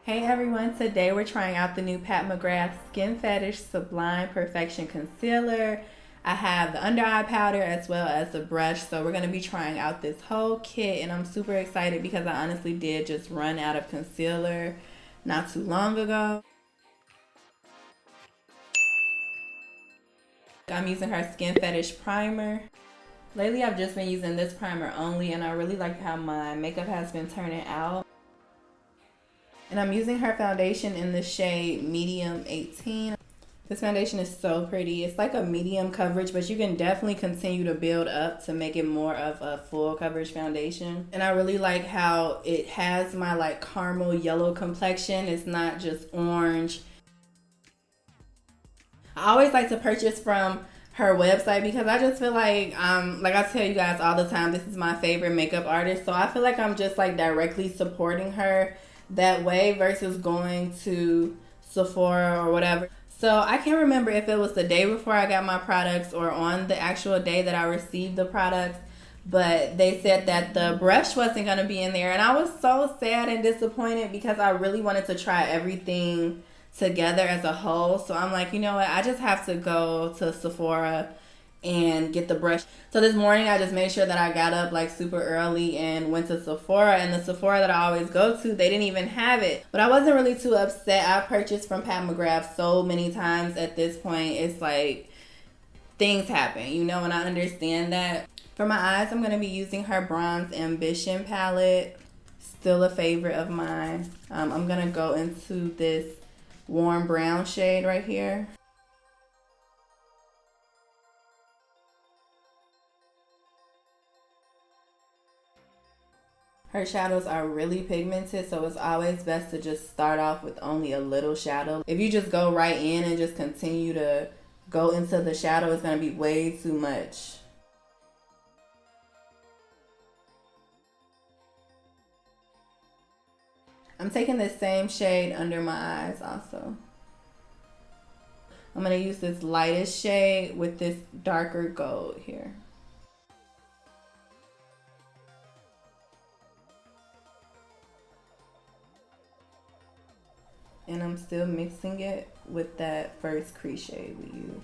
Hey everyone, today we're trying out the new Pat McGrath Skin Fetish Sublime Perfection Concealer. I have the under eye powder as well as the brush, so we're going to be trying out this whole kit, and I'm super excited because I honestly did just run out of concealer not too long ago. I'm using her Skin Fetish Primer. Lately I've just been using this primer only, and I really like how my makeup has been turning out. And I'm using her foundation in the shade Medium 18. This foundation is so pretty. It's like a medium coverage, but you can definitely continue to build up to make it more of a full coverage foundation. And I really like how it has my like caramel yellow complexion. It's not just orange. I always like to purchase from her website because I just feel like I tell you guys all the time, this is my favorite makeup artist. So I feel like I'm just like directly supporting her that way versus going to Sephora or whatever. So I can't remember if it was the day before I got my products or on the actual day that I received the products, but they said that the brush wasn't going to be in there, and I was so sad and disappointed because I really wanted to try everything together as a whole. So I'm like, you know what, I just have to go to Sephora and get the brush. So this morning I just made sure that I got up like super early and went to Sephora, and the Sephora that I always go to, they didn't even have it. But I wasn't really too upset. I purchased from Pat McGrath so many times at this point. It's like things happen, you know, and I understand that. For my eyes, I'm going to be using her Bronze Ambition palette. Still a favorite of mine. I'm going to go into this warm brown shade right here. Her shadows are really pigmented, so it's always best to just start off with only a little shadow. If you just go right in and just continue to go into the shadow, it's going to be way too much. I'm taking the same shade under my eyes also. I'm going to use this lightest shade with this darker gold here. And I'm still mixing it with that first crease shade we used.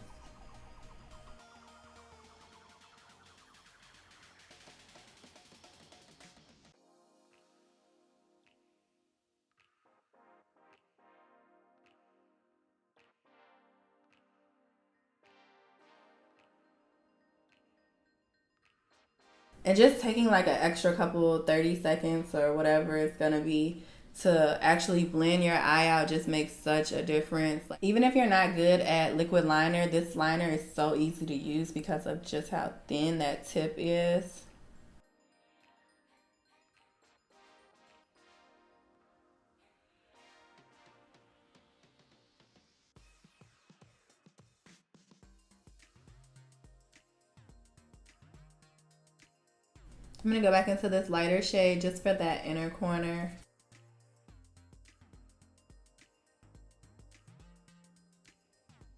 And just taking like an extra couple 30 seconds or whatever it's gonna be to actually blend your eye out just makes such a difference. Even if you're not good at liquid liner, this liner is so easy to use because of just how thin that tip is. I'm gonna go back into this lighter shade just for that inner corner.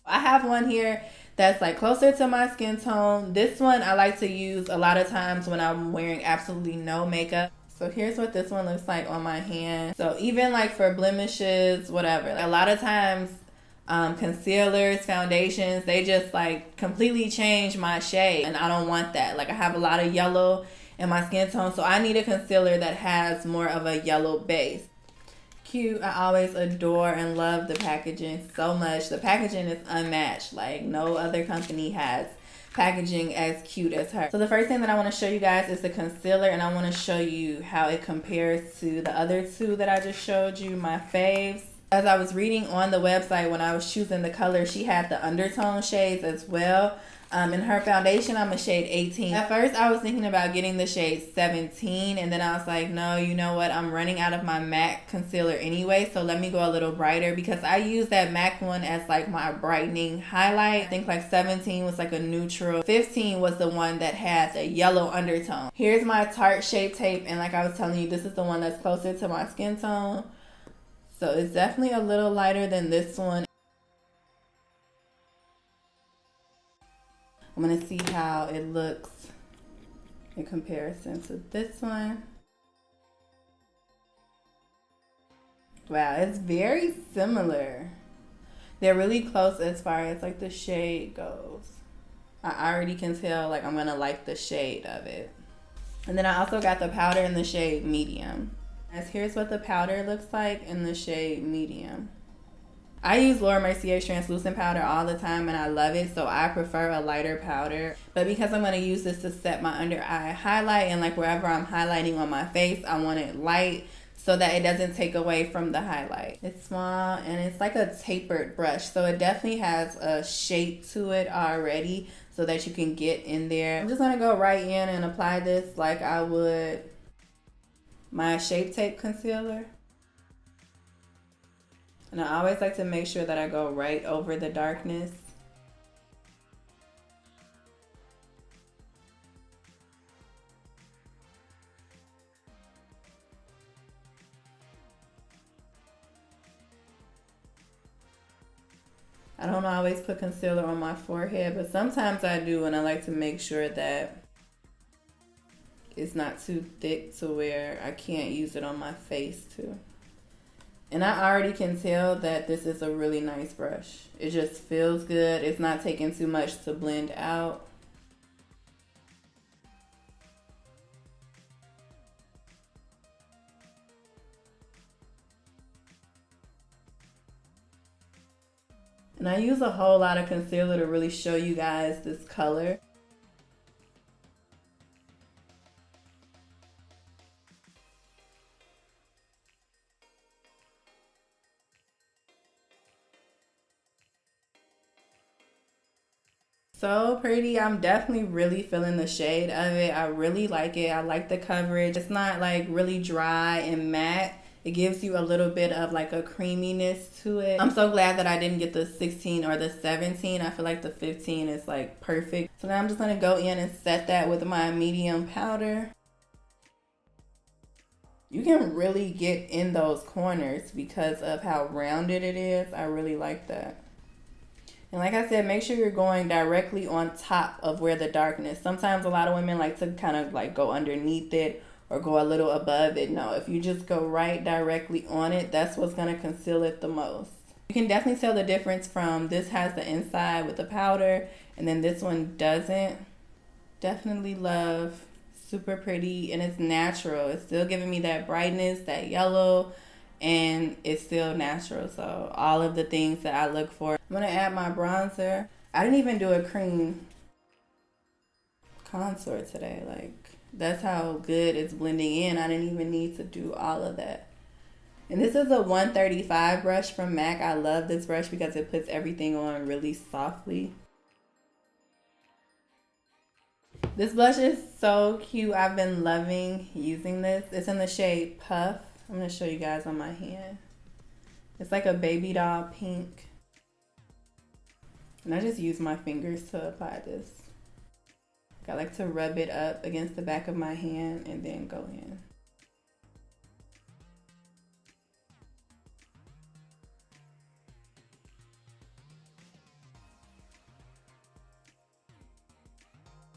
I have one here that's like closer to my skin tone. This one I like to use a lot of times when I'm wearing absolutely no makeup. So here's what this one looks like on my hand. So even like for blemishes, whatever. A lot of times concealers, foundations, they just like completely change my shade, and I don't want that. Like I have a lot of yellow in my skin tone, so I need a concealer that has more of a yellow base. Cute. I always adore and love the packaging so much. The packaging is unmatched. Like no other company has packaging as cute as her. So the first thing that I want to show you guys is the concealer, and I want to show you how it compares to the other two that I just showed you, my faves. As I was reading on the website when I was choosing the color, she had the undertone shades as well. In her foundation, I'm a shade 18. At first, I was thinking about getting the shade 17, and then I was like, no, you know what? I'm running out of my MAC concealer anyway, so let me go a little brighter because I use that MAC one as like my brightening highlight. I think like 17 was like a neutral. 15 was the one that had a yellow undertone. Here's my Tarte Shape Tape, and like I was telling you, this is the one that's closer to my skin tone. So it's definitely a little lighter than this one. I'm going to see how it looks in comparison to this one. Wow, it's very similar. They're really close as far as like the shade goes. I already can tell like I'm gonna like the shade of it. And then I also got the powder in the shade medium. As here's what the powder looks like in the shade medium. I use Laura Mercier's translucent powder all the time and I love it, so I prefer a lighter powder. But because I'm going to use this to set my under eye highlight, and like wherever I'm highlighting on my face, I want it light so that it doesn't take away from the highlight. It's small and it's like a tapered brush, so it definitely has a shape to it already so that you can get in there. I'm just going to go right in and apply this like I would my Shape Tape concealer. And I always like to make sure that I go right over the darkness. I don't always put concealer on my forehead, but sometimes I do, and I like to make sure that it's not too thick to where I can't use it on my face too. And I already can tell that this is a really nice brush. It just feels good. It's not taking too much to blend out. And I use a whole lot of concealer to really show you guys this color. So pretty. I'm definitely really feeling the shade of it. I really like it. I like the coverage. It's not like really dry and matte. It gives you a little bit of like a creaminess to it. I'm so glad that I didn't get the 16 or the 17. I feel like the 15 is like perfect. So now I'm just going to go in and set that with my medium powder. You can really get in those corners because of how rounded it is. I really like that. And like I said, make sure you're going directly on top of where the darkness. Sometimes a lot of women like to kind of like go underneath it or go a little above it. No, if you just go right directly on it, that's what's going to conceal it the most. You can definitely tell the difference from this has the inside with the powder and then this one doesn't. Definitely love. Super pretty and it's natural. It's still giving me that brightness, that yellow, and it's still natural. So all of the things that I look for. I'm going to add my bronzer. I didn't even do a cream contour today. Like, that's how good it's blending in. I didn't even need to do all of that. And this is a 135 brush from MAC. I love this brush because it puts everything on really softly. This blush is so cute. I've been loving using this. It's in the shade Puff. I'm going to show you guys on my hand. It's like a baby doll pink. And I just use my fingers to apply this. I like to rub it up against the back of my hand and then go in.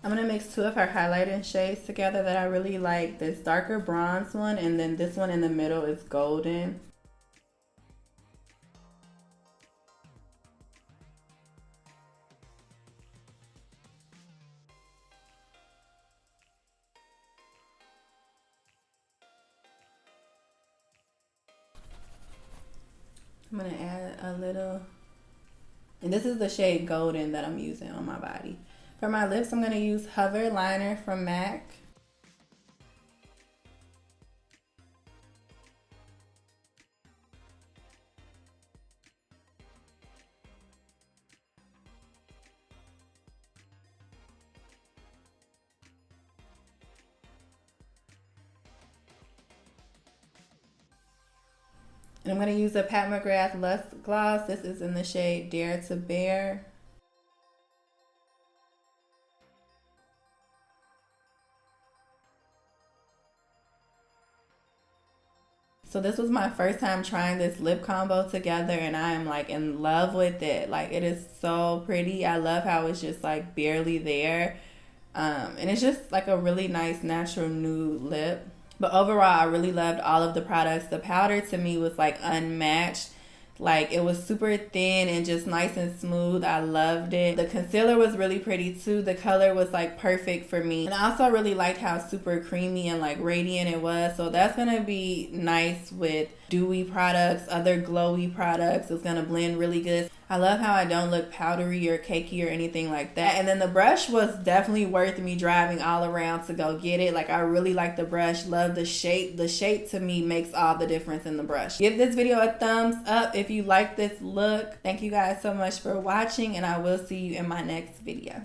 I'm going to mix two of her highlighting shades together that I really like. This darker bronze one and then this one in the middle is golden. I'm going to add a little, and this is the shade Golden that I'm using on my body. For my lips, I'm going to use Hover Liner from MAC. And I'm going to use a Pat McGrath Lust Gloss. This is in the shade Dare to Bear. So this was my first time trying this lip combo together and I am like in love with it. Like it is so pretty. I love how it's just like barely there. And it's just like a really nice natural nude lip. But overall, I really loved all of the products. The powder to me was like unmatched. Like, it was super thin and just nice and smooth. I loved it. The concealer was really pretty too. The color was like perfect for me. And I also really liked how super creamy and like radiant it was. So that's gonna be nice with dewy products, other glowy products. It's gonna blend really good. I love how I don't look powdery or cakey or anything like that. And then the brush was definitely worth me driving all around to go get it. Like, I really like the brush, love the shape. The shape to me makes all the difference in the brush. Give this video a thumbs up if you like this look. Thank you guys so much for watching, and I will see you in my next video.